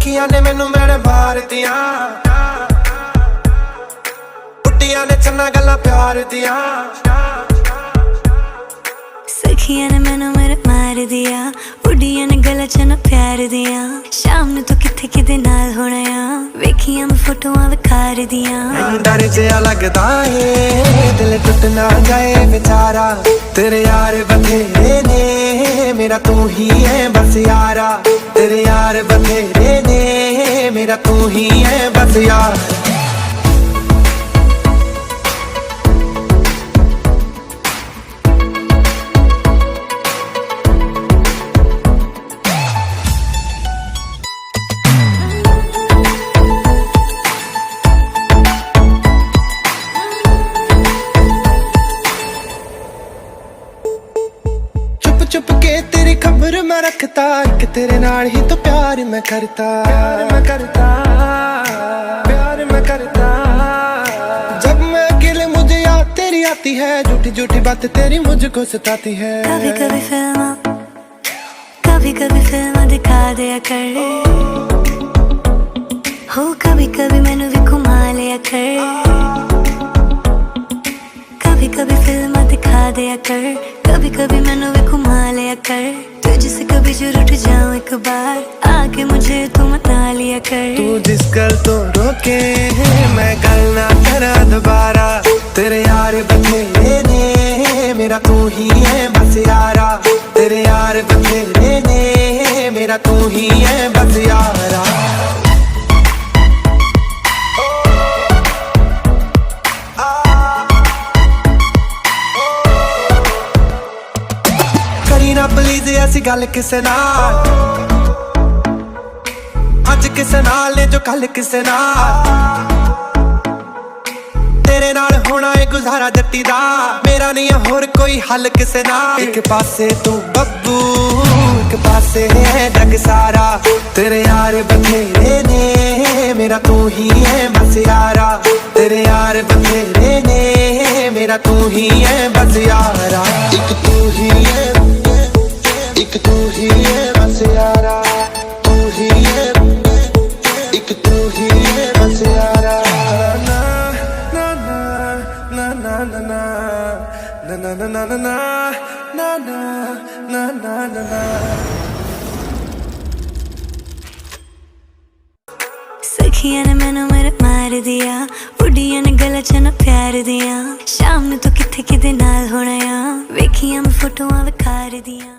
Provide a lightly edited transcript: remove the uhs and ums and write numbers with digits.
सखियां ने मैनू मेरे मार दिया, बुड्डियां ने चन्ना गल्लां प्यार दिया। सखियां ने मैनू मेरे मार दिया, बुड्डियां ने गल्लां चन्ना प्यार दिया। शाम नू तू किथे किदे नाल होना आ, वेखियां मैं फोटोआं विखार दिया। डर जिहा लगदा है दिल टुट ना जाए बेचारा, तेरे यार बथेरे ने मेरा तू ही है बस यारा, तेरे यार बथेरे ने मेरा तू ही है बस यार। चुप के तेरी खबर मैं रखता, एक तेरे नाल ही तो प्यार मैं करता, प्यार मैं करता, प्यार मैं करता। जब मैं अकेले मुझे याद तेरी आती है, झूठी झूठी बातें तेरी मुझको सताती है। कभी कभी फिल्म दिखा दिया कर, हो कभी कभी मैनू भी घुमा लिया कर। कभी फिल्म दिखा दिया कर, कभी कभी मैनू भी घुमा लिया कर। तुझसे कभी जरूर उठ जाऊं एक बार, आके मुझे तू मना लिया कर। तू जिस गल तो रोके मैं गल ना करा दोबारा, तेरे यार बथेरे ने मेरा तू ही है बस यारा, तेरे यार बथेरे ने मेरा तू ही है बस यारा। करी ना प्लीज ऐसी गल किसे नाल, अज किसे नाल ने जो कल किसे नाल। तेरे नाल होना है गुजारा जट्टी दा, मेरा नहीं है होर कोई हल किसे नाल। एक पासे तू बब्बू एक पासे है जग सारा, तेरे यार बथेरे ने मेरा तू ही है बस यारा, तेरे यार बथेरे ने मेरा तू ही है बस यारा। एक तू ही है, एक तू ही है बस यारा, तू ही है, एक तू ही है बस यारा। ना ना ना ना ना ना ना ना ना ना ना ना ना ना ना ना। सखियां ने मैनू मेरे मार दिया, बुड्डियां ने गल्लां चन्ना प्यार दिया। शाम नू तू किथे किदे नाल होना आ, वेखियां मैं फोटोआं विखार दिया।